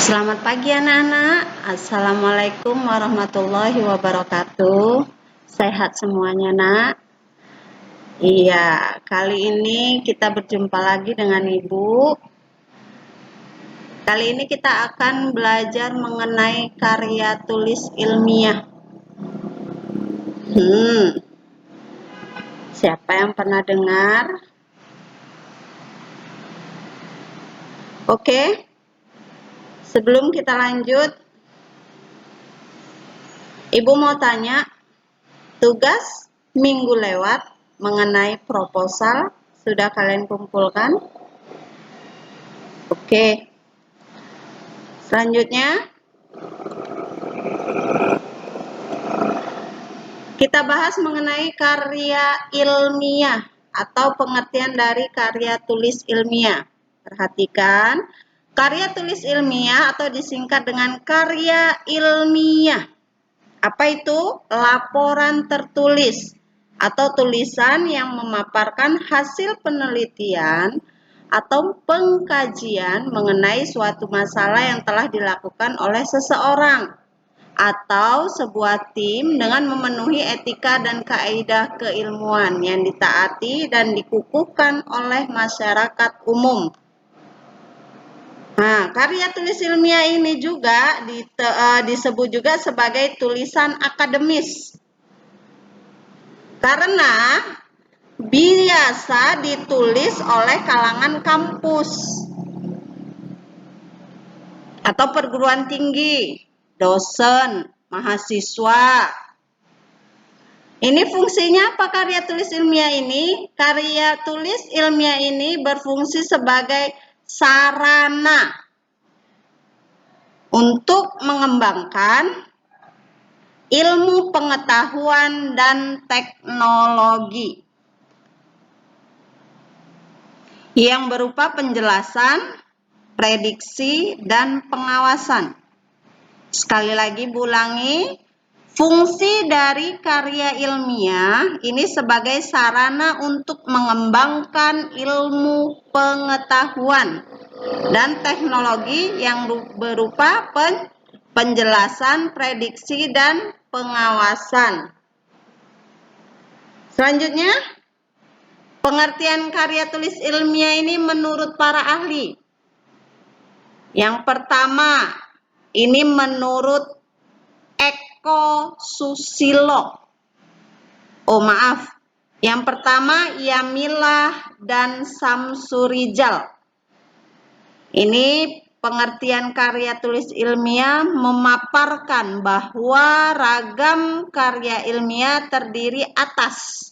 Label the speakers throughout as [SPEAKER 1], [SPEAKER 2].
[SPEAKER 1] Selamat pagi anak-anak. Assalamualaikum warahmatullahi wabarakatuh. Sehat semuanya nak? Iya, kali ini kita berjumpa lagi dengan Ibu. Kali ini kita akan belajar mengenai karya tulis ilmiah. Siapa yang pernah dengar? Oke. Sebelum kita lanjut, Ibu mau tanya, tugas minggu lewat mengenai proposal sudah kalian kumpulkan? Oke. Selanjutnya, kita bahas mengenai karya ilmiah atau pengertian dari karya tulis ilmiah. Perhatikan, karya tulis ilmiah atau disingkat dengan karya ilmiah. Apa itu? Laporan tertulis atau tulisan yang memaparkan hasil penelitian atau pengkajian mengenai suatu masalah yang telah dilakukan oleh seseorang atau sebuah tim dengan memenuhi etika dan kaidah keilmuan yang ditaati dan dikukuhkan oleh masyarakat umum. Nah, karya tulis ilmiah ini juga disebut juga sebagai tulisan akademis. Karena biasa ditulis oleh kalangan kampus atau perguruan tinggi, dosen, mahasiswa. Ini fungsinya apa karya tulis ilmiah ini? Karya tulis ilmiah ini berfungsi sebagai sarana untuk mengembangkan ilmu pengetahuan dan teknologi yang berupa penjelasan, prediksi, dan pengawasan. Sekali lagi ulangi, fungsi dari karya ilmiah ini sebagai sarana untuk mengembangkan ilmu pengetahuan dan teknologi yang berupa penjelasan, prediksi, dan pengawasan. Selanjutnya, pengertian karya tulis ilmiah ini menurut para ahli. Yang pertama, ini menurut Eko Susilo. Yang pertama Yamilah dan Samsurijal. Ini pengertian karya tulis ilmiah memaparkan bahwa ragam karya ilmiah terdiri atas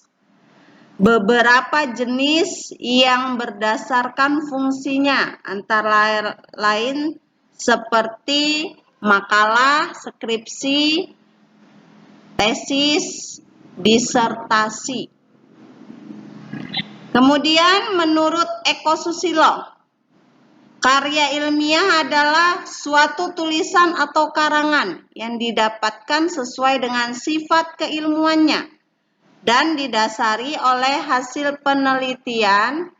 [SPEAKER 1] beberapa jenis yang berdasarkan fungsinya, antara lain seperti makalah, skripsi, tesis, disertasi. Kemudian menurut Eko Susilo, karya ilmiah adalah suatu tulisan atau karangan yang didapatkan sesuai dengan sifat keilmuannya dan didasari oleh hasil penelitian,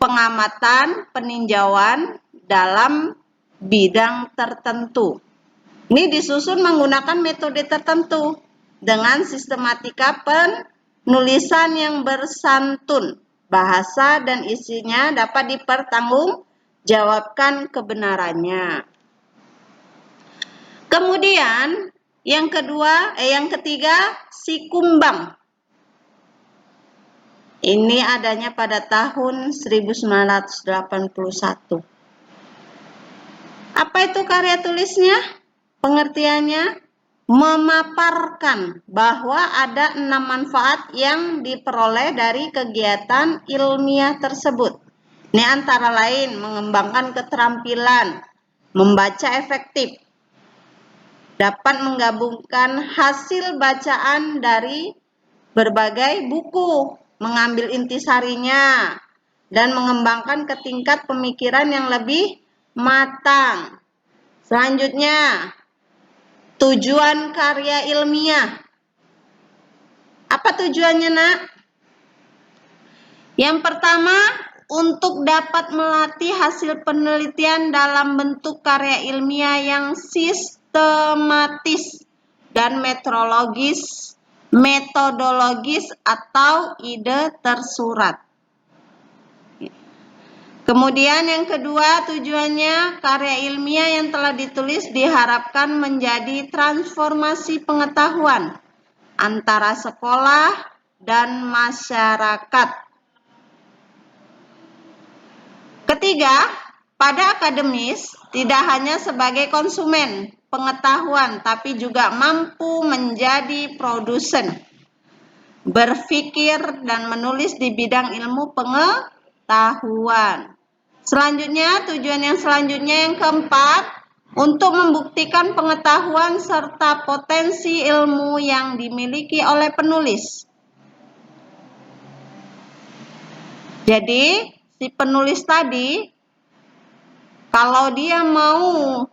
[SPEAKER 1] pengamatan, peninjauan dalam bidang tertentu. Ini disusun menggunakan metode tertentu dengan sistematika penulisan yang bersantun, bahasa dan isinya dapat dipertanggungjawabkan kebenarannya. Kemudian yang ketiga, Sikumbang. Ini adanya pada tahun 1981. Apa itu karya tulisnya? Pengertiannya memaparkan bahwa ada 6 manfaat yang diperoleh dari kegiatan ilmiah tersebut. Ini antara lain mengembangkan keterampilan membaca efektif, dapat menggabungkan hasil bacaan dari berbagai buku, mengambil intisarinya, dan mengembangkan ke tingkat pemikiran yang lebih matang. Selanjutnya, tujuan karya ilmiah. Apa tujuannya, nak? Yang pertama, untuk dapat melatih hasil penelitian dalam bentuk karya ilmiah yang sistematis dan metodologis atau ide tersurat. Kemudian yang kedua, tujuannya karya ilmiah yang telah ditulis diharapkan menjadi transformasi pengetahuan antara sekolah dan masyarakat. Ketiga, pada akademis tidak hanya sebagai konsumen pengetahuan, tapi juga mampu menjadi produsen, berpikir dan menulis di bidang ilmu pengetahuan. Selanjutnya, tujuan yang selanjutnya yang keempat, untuk membuktikan pengetahuan serta potensi ilmu yang dimiliki oleh penulis. Jadi, si penulis tadi, kalau dia mau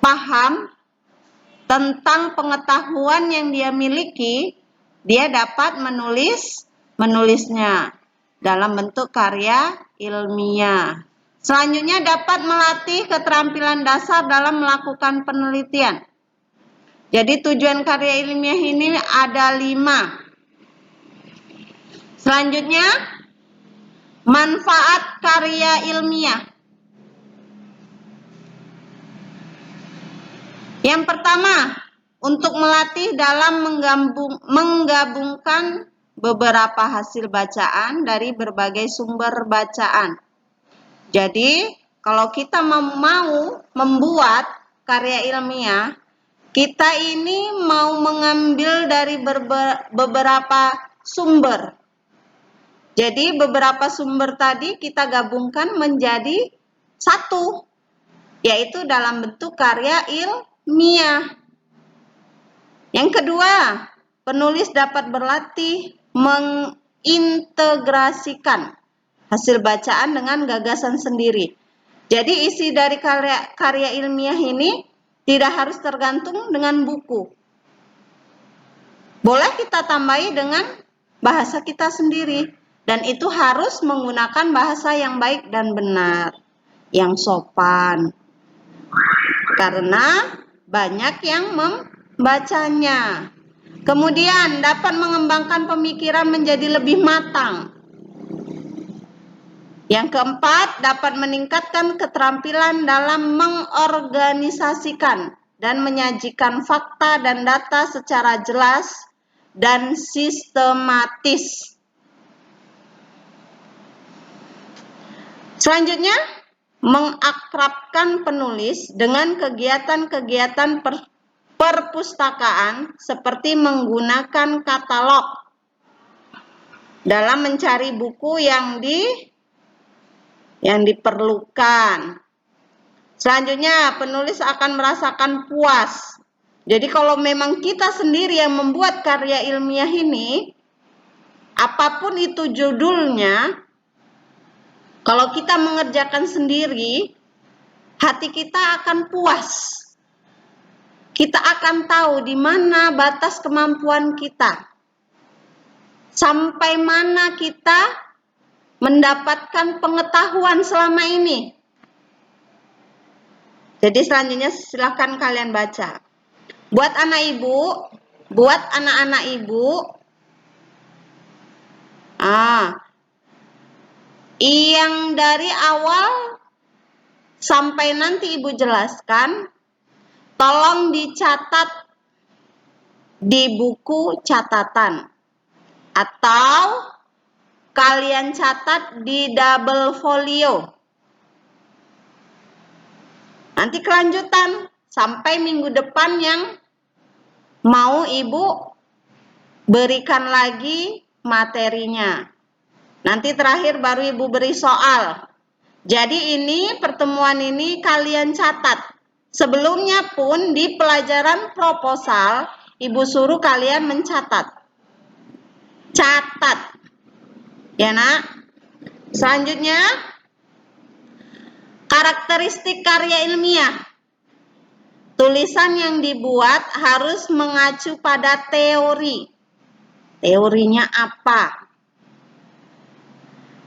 [SPEAKER 1] paham tentang pengetahuan yang dia miliki, dia dapat menulisnya dalam bentuk karya ilmiah. Selanjutnya dapat melatih keterampilan dasar dalam melakukan penelitian. Jadi tujuan karya ilmiah ini ada 5. Selanjutnya, manfaat karya ilmiah. Yang pertama, untuk melatih dalam menggabungkan beberapa hasil bacaan dari berbagai sumber bacaan. Jadi, kalau kita mau membuat karya ilmiah, kita ini mau mengambil dari beberapa sumber. Jadi, beberapa sumber tadi kita gabungkan menjadi satu, yaitu dalam bentuk karya ilmiah. Yang kedua, penulis dapat berlatih mengintegrasikan hasil bacaan dengan gagasan sendiri. Jadi isi dari karya ilmiah ini tidak harus tergantung dengan buku. Boleh kita tambahi dengan bahasa kita sendiri. Dan itu harus menggunakan bahasa yang baik dan benar, yang sopan. Karena banyak yang membacanya. Kemudian dapat mengembangkan pemikiran menjadi lebih matang. Yang keempat, dapat meningkatkan keterampilan dalam mengorganisasikan dan menyajikan fakta dan data secara jelas dan sistematis. Selanjutnya, mengakrabkan penulis dengan kegiatan-kegiatan perpustakaan seperti menggunakan katalog dalam mencari buku yang diperlukan. Selanjutnya, penulis akan merasakan puas. Jadi kalau memang kita sendiri yang membuat karya ilmiah ini, apapun itu judulnya, kalau kita mengerjakan sendiri, hati kita akan puas. Kita akan tahu di mana batas kemampuan kita. Sampai mana kita mendapatkan pengetahuan selama ini. Jadi selanjutnya silahkan kalian baca. Buat anak-anak ibu, yang dari awal sampai nanti ibu jelaskan, tolong dicatat di buku catatan atau kalian catat di double folio. Nanti kelanjutan sampai minggu depan yang mau ibu berikan lagi materinya. Nanti terakhir baru ibu beri soal. Jadi ini pertemuan ini kalian catat. Sebelumnya pun di pelajaran proposal ibu suruh kalian mencatat. Catat. Ya nak. Selanjutnya, karakteristik karya ilmiah. Tulisan yang dibuat harus mengacu pada teori. Teorinya apa?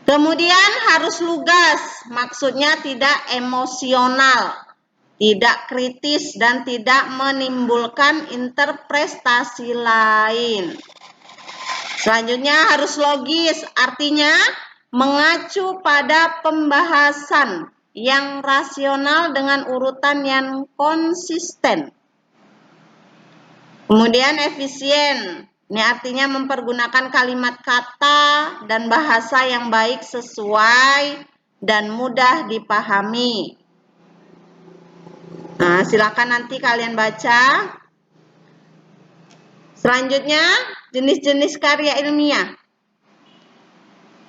[SPEAKER 1] Kemudian harus lugas, maksudnya tidak emosional, tidak kritis, dan tidak menimbulkan interpretasi lain. Selanjutnya harus logis, artinya mengacu pada pembahasan yang rasional dengan urutan yang konsisten. Kemudian efisien, ini artinya mempergunakan kalimat kata dan bahasa yang baik sesuai dan mudah dipahami. Nah, silakan nanti kalian baca. Selanjutnya, jenis-jenis karya ilmiah.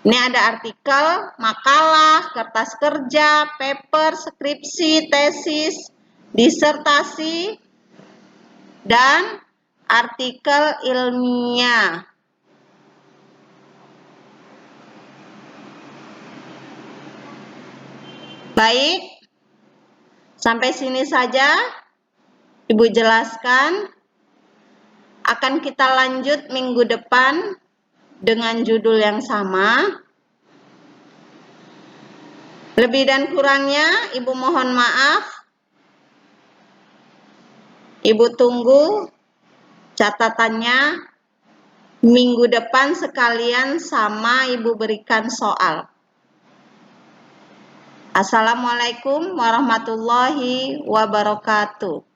[SPEAKER 1] Ini ada artikel, makalah, kertas kerja, paper, skripsi, tesis, disertasi, dan artikel ilmiah. Baik, sampai sini saja Ibu jelaskan. Akan kita lanjut minggu depan dengan judul yang sama. Lebih dan kurangnya Ibu mohon maaf. Ibu tunggu catatannya. Minggu depan sekalian sama Ibu berikan soal. Assalamualaikum warahmatullahi wabarakatuh.